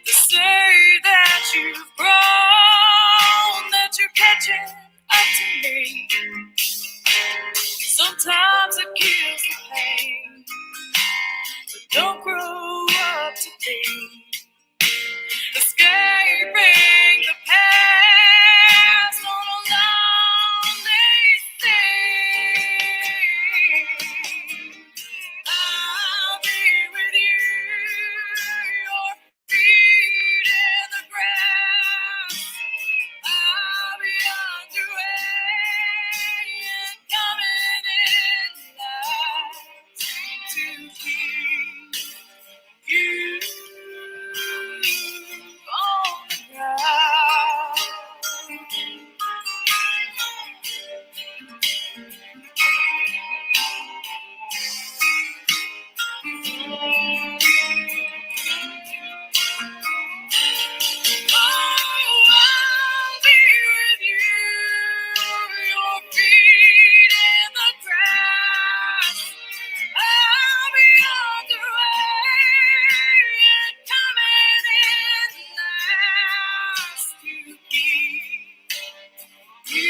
S1: They say that you've grown, that you're catching up to me. Sometimes it kills the pain, but don't grow up to be escaping the past on a lonely sea. I'll be with you, your feet in the grass. I'll be on your way and coming in light to keep you on the ground. Oh, I'll be with you, your feet in the grass. I'll be on the way and coming in last to keep you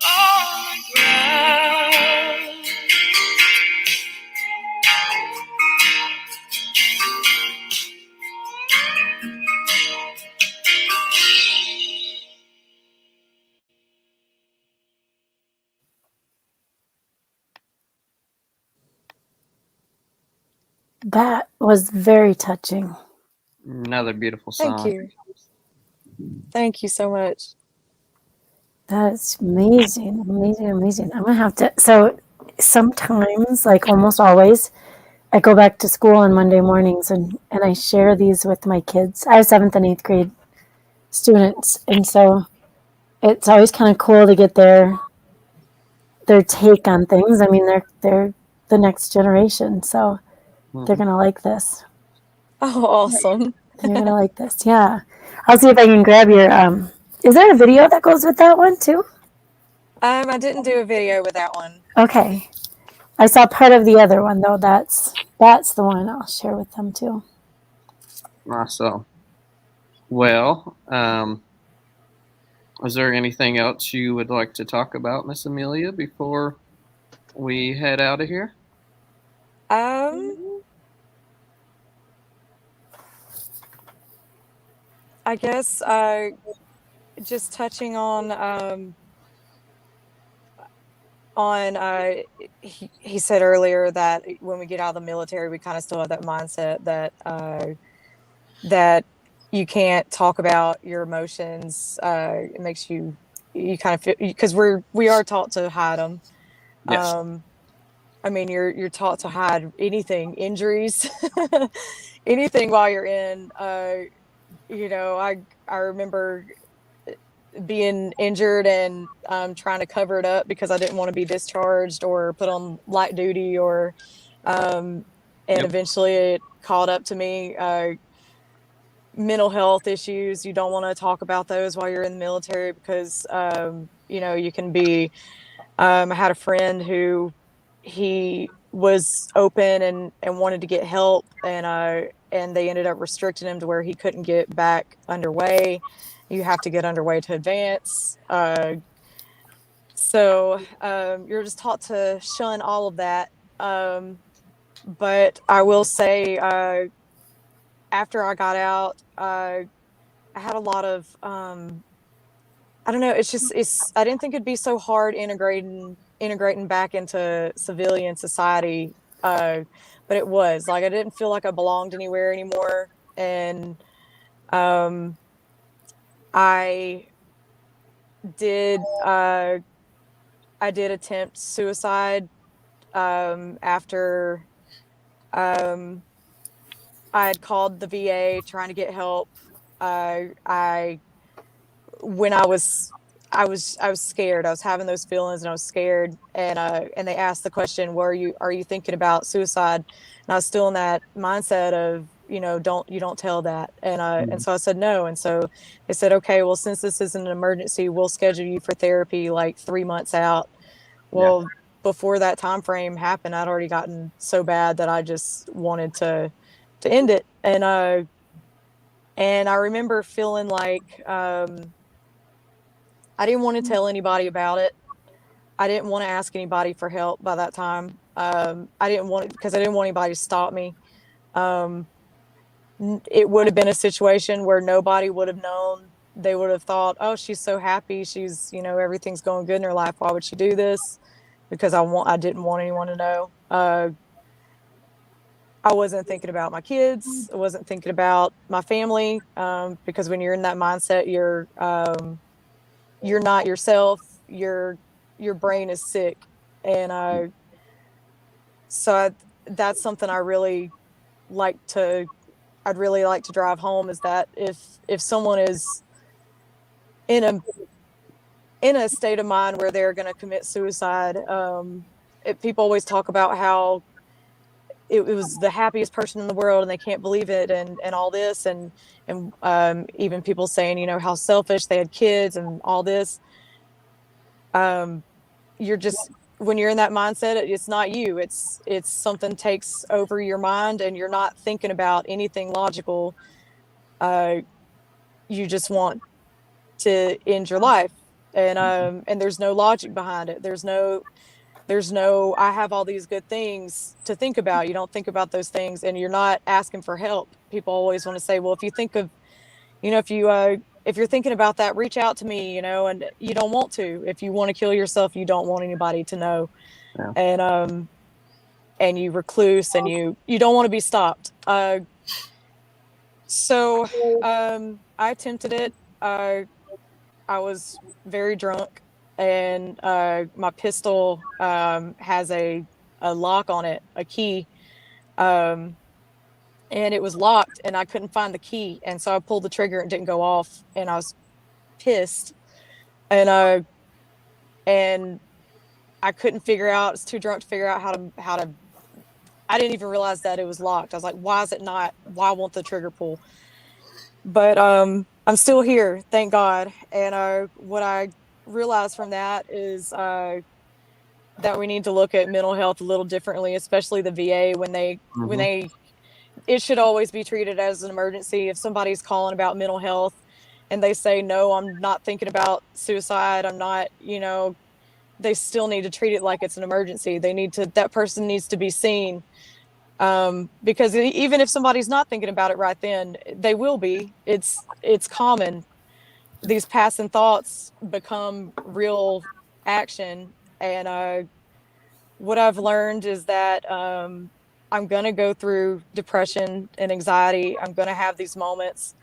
S1: on the ground.
S5: That was very touching.
S6: Another beautiful song.
S7: Thank you. Thank you so much.
S5: That's amazing, amazing, amazing. I'm gonna have to. So sometimes, like almost always, I go back to school on Monday mornings and I share these with my kids. I have 7th and 8th grade students, and so it's always kind of cool to get their take on things. I mean, they're the next generation, so they're gonna like this.
S7: Oh, awesome.
S5: You're gonna like this, yeah. I'll see if I can grab your. Is there a video that goes with that one too?
S7: I didn't do a video with that one.
S5: Okay, I saw part of the other one though. That's the one I'll share with them too.
S6: Awesome. Well, is there anything else you would like to talk about, Miss Amelia, before we head out of here?
S7: I guess just touching on he said earlier that when we get out of the military, we kind of still have that mindset that you can't talk about your emotions. It makes you kind of feel, because we are taught to hide them.
S3: Yes.
S7: I mean, you're taught to hide anything, injuries, anything while you're in. I remember being injured and trying to cover it up because I didn't want to be discharged or put on light duty and
S3: Yep.
S7: eventually it caught up to me. Mental health issues, you don't want to talk about those while you're in the military because you can be. I had a friend who he was open and wanted to get help, and they ended up restricting him to where he couldn't get back underway. You have to get underway to advance. So you're just taught to shun all of that. But I will say, after I got out, I had a lot of I don't know. I didn't think it'd be so hard integrating back into civilian society, but it was like I didn't feel like I belonged anywhere anymore, and I did I did attempt suicide after I had called the VA trying to get help. I when I was scared. I was having those feelings and I was scared. And they asked the question, are you thinking about suicide? And I was still in that mindset of, don't tell that. And so I said no. And so they said, okay, well, since this isn't an emergency, we'll schedule you for therapy like 3 months out. Well, before that time frame happened, I'd already gotten so bad that I just wanted to end it. And I remember feeling like, I didn't want to tell anybody about it. I didn't want to ask anybody for help by that time. Because I didn't want anybody to stop me. It would have been a situation where nobody would have known. They would have thought, oh, she's so happy. She's, everything's going good in her life. Why would she do this? Because I didn't want anyone to know. I wasn't thinking about my kids. I wasn't thinking about my family. Because when you're in that mindset, you're not yourself. Your brain is sick, and that's something I'd really like to drive home, is that if someone is in a state of mind where they're going to commit suicide, people always talk about how it was the happiest person in the world and they can't believe it, and all this, and even people saying, how selfish, they had kids and all this. You're just, when you're in that mindset, it's not you, it's something takes over your mind and you're not thinking about anything logical. You just want to end your life, and there's no logic behind it. There's no I have all these good things to think about. You don't think about those things, and you're not asking for help. People always want to say, well, if you think of, if you're thinking about that, reach out to me, and you don't want to. If you want to kill yourself, you don't want anybody to know. Yeah. And you recluse, and you don't want to be stopped. So I attempted it. I was very drunk, and my pistol has a lock on it, a key. And it was locked, and I couldn't find the key, and so I pulled the trigger and it didn't go off, and I was pissed, and I couldn't figure out. I was too drunk to figure out how to. I didn't even realize that it was locked. I was like, why is it not? Why won't the trigger pull? But I'm still here, thank God. And what I realized from that is that we need to look at mental health a little differently, especially the VA when they. It should always be treated as an emergency. If somebody's calling about mental health and they say, no, I'm not thinking about suicide, I'm not, they still need to treat it like it's an emergency. That person needs to be seen. Because even if somebody's not thinking about it right then, they will be. It's common. These passing thoughts become real action. And what I've learned is that I'm going to go through depression and anxiety. I'm going to have these moments.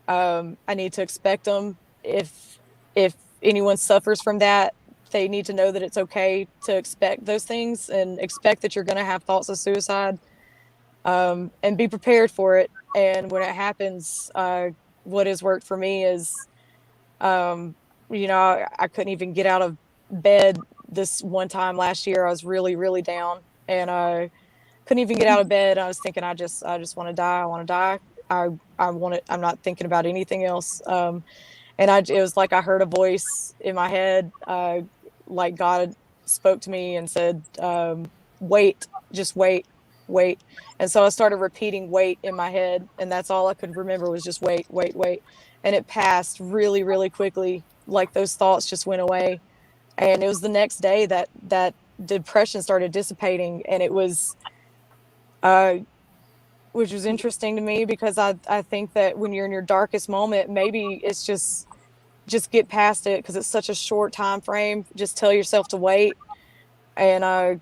S7: I need to expect them. If anyone suffers from that, they need to know that it's okay to expect those things and expect that you're going to have thoughts of suicide, and be prepared for it. And when it happens, what has worked for me is, I couldn't even get out of bed this one time last year. I was really, really down, and I couldn't even get out of bed. I was thinking, I just want to die. I want to die. I want it. I'm not thinking about anything else. And it was like I heard a voice in my head, like God spoke to me and said, wait, just wait. And so I started repeating wait in my head, and that's all I could remember was just wait. And it passed really, really quickly. Like those thoughts just went away. And it was the next day that depression started dissipating. And it was, which was interesting to me, because I think that when you're in your darkest moment, maybe it's just get past it, because it's such a short time frame. Just tell yourself to wait. And,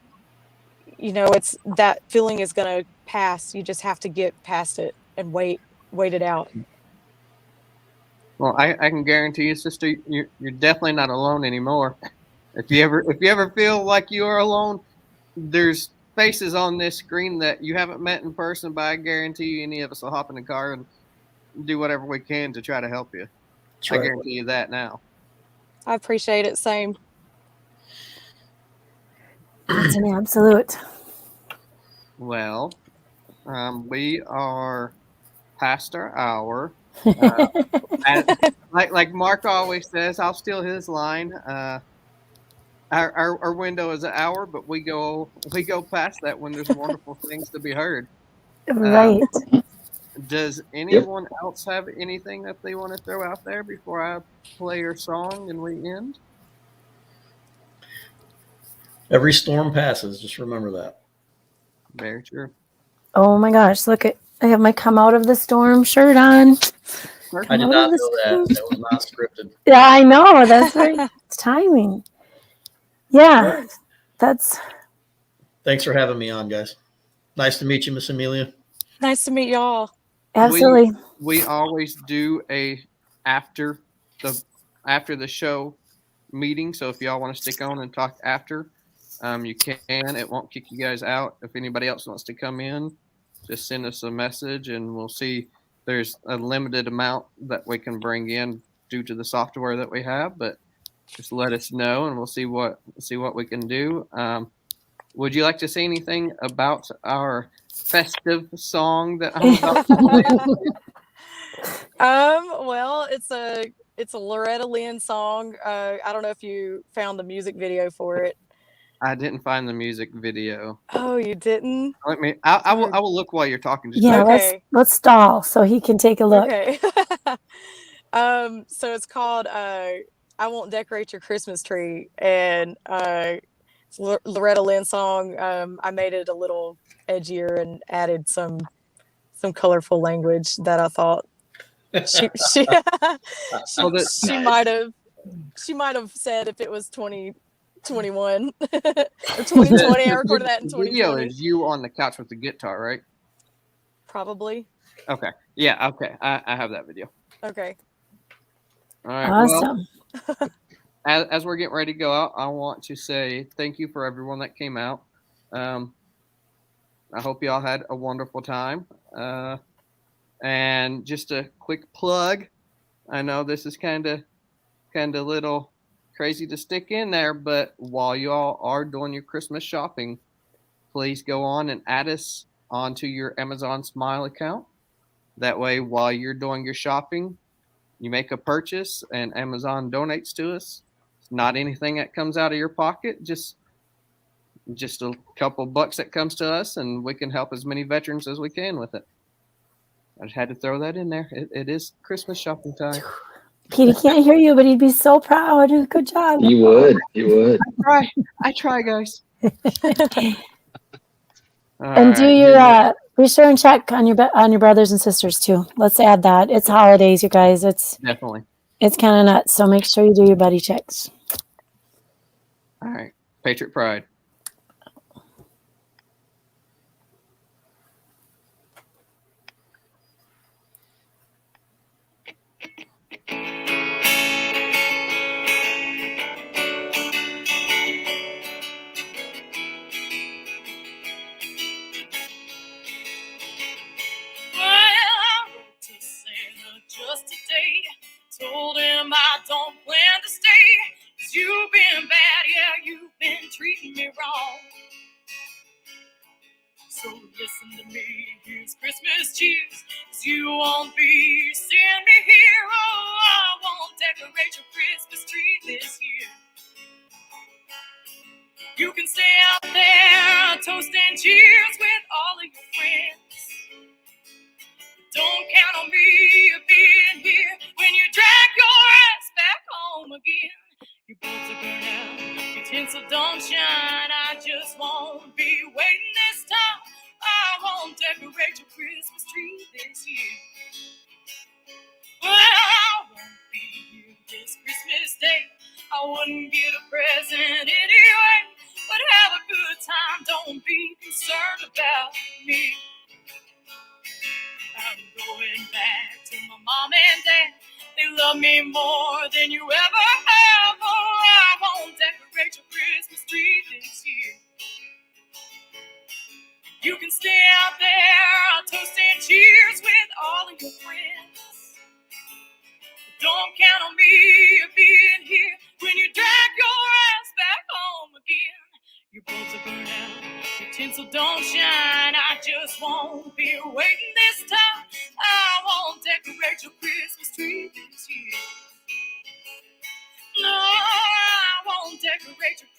S7: it's that feeling is going to pass. You just have to get past it and wait it out.
S6: Well, I can guarantee you, sister, you're definitely not alone anymore. If you ever feel like you are alone, there's faces on this screen that you haven't met in person, but I guarantee you any of us will hop in the car and do whatever we can to try to help you. I guarantee you that now.
S7: I appreciate it. Same.
S5: It's an absolute.
S6: Well, we are past our hour. Like Mark always says, I'll steal his line. Our window is an hour, but we go past that when there's wonderful things to be heard.
S5: Right.
S6: Does anyone else have anything that they want to throw out there before I play your song and we end?
S4: Every storm passes. Just remember that.
S6: Very true.
S5: Oh my gosh, look at, I have my come out of the storm shirt on.
S4: I did not know that. That was not scripted.
S5: Yeah, I know. That's right. It's timing. Yeah, that's.
S4: Thanks for having me on, guys. Nice to meet you, Miss Amelia.
S7: Nice to meet y'all.
S5: Absolutely.
S6: We always do a after the show meeting. So if y'all want to stick on and talk after, you can. It won't kick you guys out. If anybody else wants to come in, just send us a message and we'll see. There's a limited amount that we can bring in due to the software that we have, but just let us know and we'll see what we can do. Would you like to say anything about our festive song that I'm about to play?
S7: Well, it's a Loretta Lynn song. I don't know if you found the music video for it.
S6: I didn't find the music video.
S7: Oh, you didn't?
S6: I will look while you're talking.
S5: Yeah, okay. Let's stall so he can take a look.
S7: Okay. So it's called I Won't Decorate Your Christmas Tree, and it's Loretta Lynn song. I made it a little edgier and added some colorful language that I thought she might have said if it was 2021 or 2020. I recorded that in 2020.
S6: The video is you on the couch with the guitar, right?
S7: Probably.
S6: Okay. Yeah. Okay. I have that video.
S7: Okay.
S6: All right.
S5: Awesome.
S6: Well, as we're getting ready to go out, I want to say thank you for everyone that came out. I hope y'all had a wonderful time. And just a quick plug. I know this is kind of little crazy to stick in there, but while y'all are doing your Christmas shopping, please go on and add us onto your Amazon Smile account. That way, while you're doing your shopping, you make a purchase and Amazon donates to us. It's not anything that comes out of your pocket, just a couple bucks that comes to us, and we can help as many veterans as we can with it. I just had to throw that in there. It is Christmas shopping time.
S5: Petey can't hear you, but he'd be so proud. Good job.
S3: He would.
S6: I try, guys.
S5: And do your be sure and check on your brothers and sisters too. Let's add that. It's holidays, you guys. It's
S6: definitely.
S5: It's kind of nuts. So make sure you do your buddy checks.
S6: All right. Patriot Pride.
S1: Just today, told him I don't plan to stay, 'cause you've been bad, yeah, you've been treating me wrong. So listen to me, here's Christmas cheers, 'cause you won't be seeing me here. Oh, I won't decorate your Christmas tree this year. You can stay out there toasting cheers with all of your friends. Don't count on me being here when you drag your ass back home again. Your bulbs are burnt out, your tinsel don't shine. I just won't be waiting this time. I won't decorate your Christmas tree this year. Well, I won't be here this Christmas Day. I wouldn't get a present anyway. But have a good time, don't be concerned about me. I'm going back to my mom and dad. They love me more than you ever have. Oh, I won't decorate your Christmas tree this year. You can stay out there toasting cheers with all of your friends. Don't count on me being here when you drag your ass back home again. Your bulbs are burnt out, your tinsel don't shine. I just won't be waiting this time. I won't decorate your Christmas tree this year. No, I won't decorate your